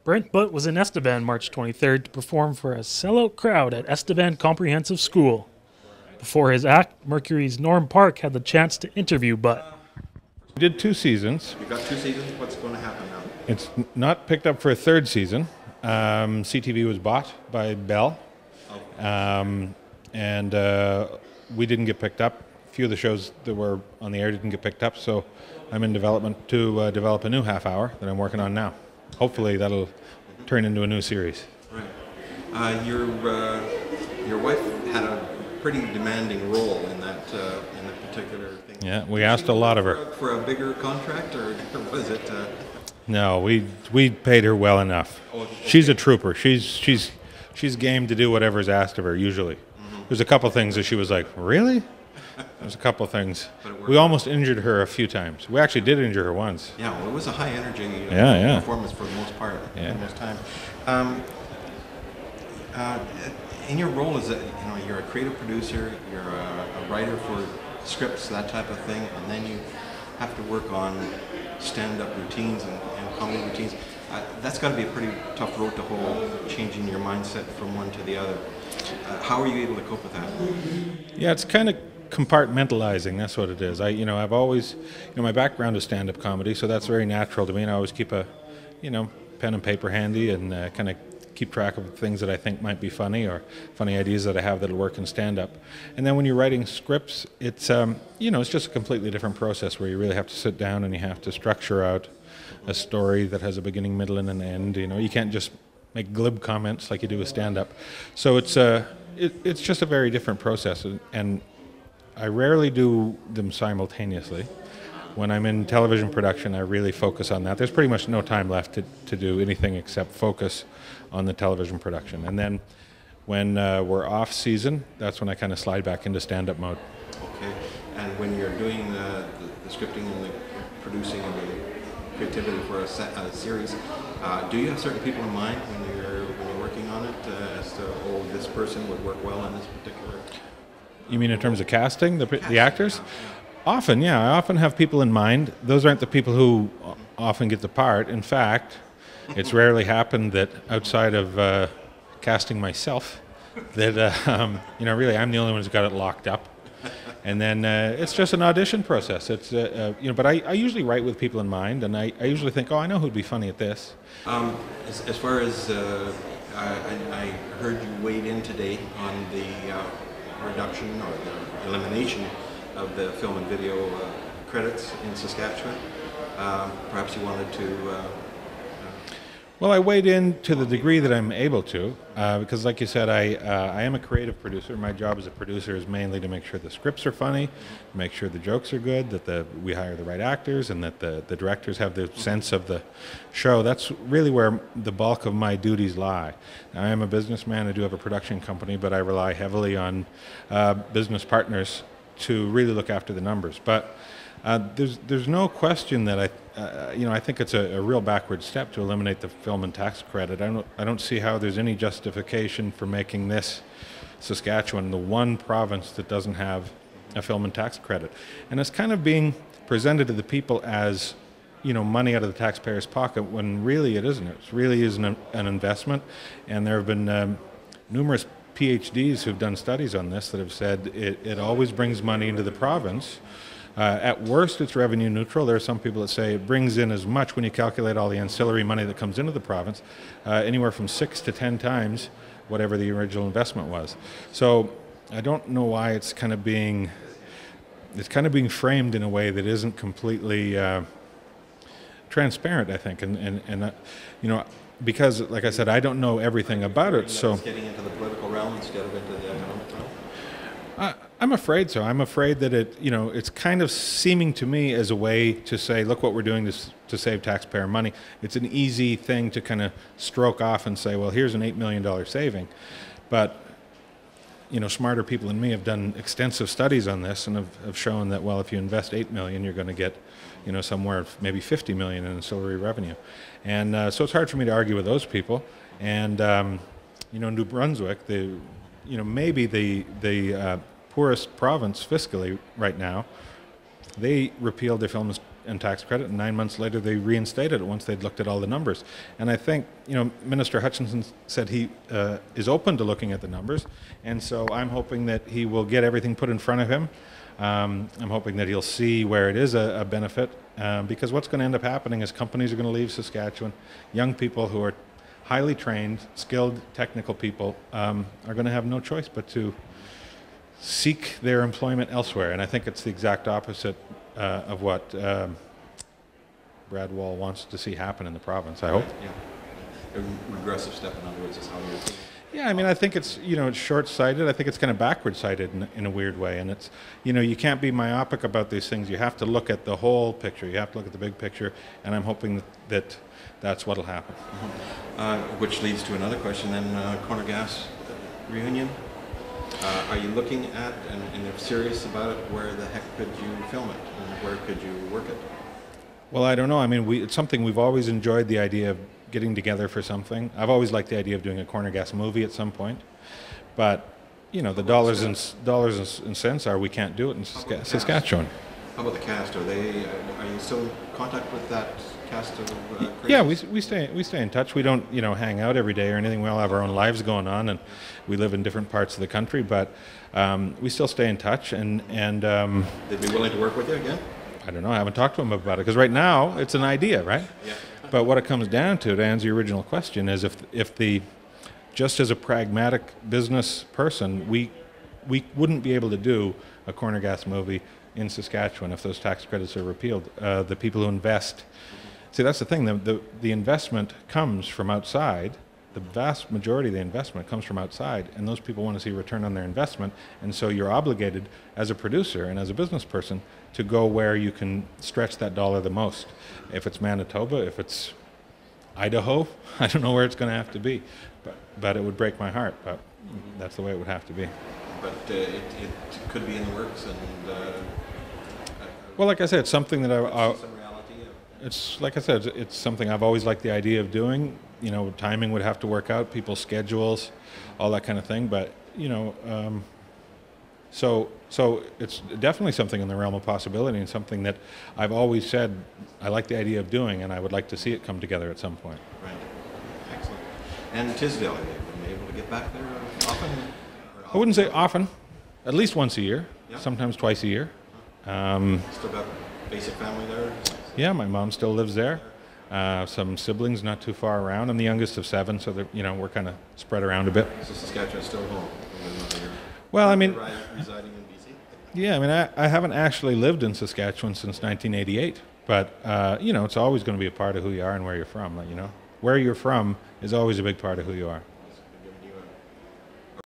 Brent Butt was in Estevan March 23rd to perform for a sellout crowd at Estevan Comprehensive School. Before his act, Mercury's Norm Park had the chance to interview Butt. We did 2 seasons. You got 2 seasons. What's going to happen now? It's not picked up for a 3rd season. CTV was bought by Bell, and we didn't get picked up. A few of the shows that were on the air didn't get picked up, so I'm in development to develop a new half hour that I'm working on now. Hopefully that'll turn into a new series. Right. Your wife had a pretty demanding role in that particular thing. Yeah, we asked a lot of her. For a bigger contract, or was it? No, we paid her well enough. Oh, okay. She's a trooper. She's game to do whatever's asked of her. Usually, there's a couple things that she was like, really? There's a couple things. We almost injured her a few times. We actually did injure her once. Yeah, well, it was a high energy yeah. performance for the most part. Yeah. Most time. In your role as you're a creative producer, you're a writer for scripts, that type of thing, and then you have to work on stand-up routines and comedy routines. That's got to be a pretty tough road to hoe, changing your mindset from one to the other. How are you able to cope with that? Yeah, it's kind of compartmentalizing. That's what it is. I've always, my background is stand-up comedy, so that's very natural to me, and I always keep a, pen and paper handy and kind of keep track of things that I think might be funny or funny ideas that I have that'll work in stand-up. And then when you're writing scripts, it's it's just a completely different process where you really have to sit down and you have to structure out a story that has a beginning, middle, and an end. You can't just make glib comments like you do with stand-up. So it's just a very different process, and I rarely do them simultaneously. When I'm in television production, I really focus on that. There's pretty much no time left to do anything except focus on the television production. And then when we're off season, that's when I kind of slide back into stand-up mode. Okay. And when you're doing the scripting and the producing and the creativity for a series, do you have certain people in mind when you're working on it as to, this person would work well in this particular? You mean in terms of casting, the actors? Often, yeah. I often have people in mind. Those aren't the people who often get the part. In fact, it's rarely happened that outside of casting myself, that really I'm the only one who's got it locked up. And then it's just an audition process. It's but I usually write with people in mind, and I usually think, I know who'd be funny at this. As far as I heard you weighed in today on the reduction or the elimination of the film and video credits in Saskatchewan. Perhaps you wanted to... Well, I weighed in to the degree that I'm able to, because like you said, I am a creative producer. My job as a producer is mainly to make sure the scripts are funny, make sure the jokes are good, that we hire the right actors, and that the directors have the sense of the show. That's really where the bulk of my duties lie. I am a businessman. I do have a production company, but I rely heavily on business partners to really look after the numbers. But there's no question that I think it's a real backward step to eliminate the film and tax credit. I don't see how there's any justification for making this Saskatchewan the one province that doesn't have a film and tax credit. And it's kind of being presented to the people as money out of the taxpayer's pocket, when really it isn't. It really is an investment, and there have been numerous PhDs who've done studies on this that have said it always brings money into the province. At worst, it's revenue neutral. There are some people that say it brings in as much, when you calculate all the ancillary money that comes into the province, anywhere from 6 to 10 times whatever the original investment was. So I don't know why it's kind of being framed in a way that isn't completely transparent, I think, and because, like I said, I don't know everything about it. So it's getting into the political realm instead of into the economic realm? I'm afraid so. I'm afraid that it's kind of seeming to me as a way to say, look what we're doing to save taxpayer money. It's an easy thing to kind of stroke off and say, well, here's an $8 million saving. But smarter people than me have done extensive studies on this and have shown that, well, if you invest $8 million, you're going to get somewhere maybe $50 million in ancillary revenue. And so it's hard for me to argue with those people. And New Brunswick, maybe the poorest province fiscally right now, they repealed their film in tax credit, and 9 months later they reinstated it once they'd looked at all the numbers. And I think, Minister Hutchinson said he is open to looking at the numbers, and so I'm hoping that he will get everything put in front of him. I'm hoping that he'll see where it is a benefit, because what's going to end up happening is companies are going to leave Saskatchewan. Young people who are highly trained, skilled, technical people are going to have no choice but to seek their employment elsewhere. And I think it's the exact opposite of what Brad Wall wants to see happen in the province, I hope. Yeah. A regressive step, in other words, is how you're thinking. Yeah, I mean, I think it's, it's short-sighted. I think it's kind of backward-sighted in a weird way. And it's, you can't be myopic about these things. You have to look at the whole picture. You have to look at the big picture. And I'm hoping that that's what'll happen. Which leads to another question then, Corner Gas reunion. Are you looking at, and if serious about it, where the heck could you film it? And where could you work it? Well, I don't know. I mean, it's something we've always enjoyed, the idea of getting together for something. I've always liked the idea of doing a Corner Gas movie at some point. But, the dollars and cents are we can't do it in Saskatchewan. How about the cast? Are you still in contact with that cast of Yeah, we stay in touch. We don't hang out every day or anything. We all have our own lives going on, and we live in different parts of the country. But we still stay in touch, and they'd be willing to work with you again? I don't know. I haven't talked to them about it, because right now it's an idea, right? Yeah. But what it comes down to answer your original question, is if just as a pragmatic business person, we wouldn't be able to do a Corner Gas movie in Saskatchewan if those tax credits are repealed. The people who invest, see, that's the thing. The investment comes from outside. The vast majority of the investment comes from outside, and those people want to see a return on their investment. And so you're obligated as a producer and as a business person to go where you can stretch that dollar the most. If it's Manitoba, if it's Idaho, I don't know where it's going to have to be, but it would break my heart. But that's the way it would have to be. But it could be in the works, and well, like I said, it's something that some reality. It's like I said, it's something I've always liked the idea of doing. Timing would have to work out, people's schedules, all that kind of thing. But so it's definitely something in the realm of possibility, and something that I've always said I like the idea of doing, and I would like to see it come together at some point. Right. Excellent. And Tisdale, have you been able to get back there often? I wouldn't say often, at least once a year, Yeah. sometimes twice a year. Still got basic family there? Yeah, my mom still lives there. Some siblings not too far around. I'm the youngest of 7, so we're kind of spread around a bit. So Saskatchewan's still home? Well, I mean, Residing in BC? yeah, I mean, I haven't actually lived in Saskatchewan since 1988, but it's always going to be a part of who you are and where you're from. Where you're from is always a big part of who you are.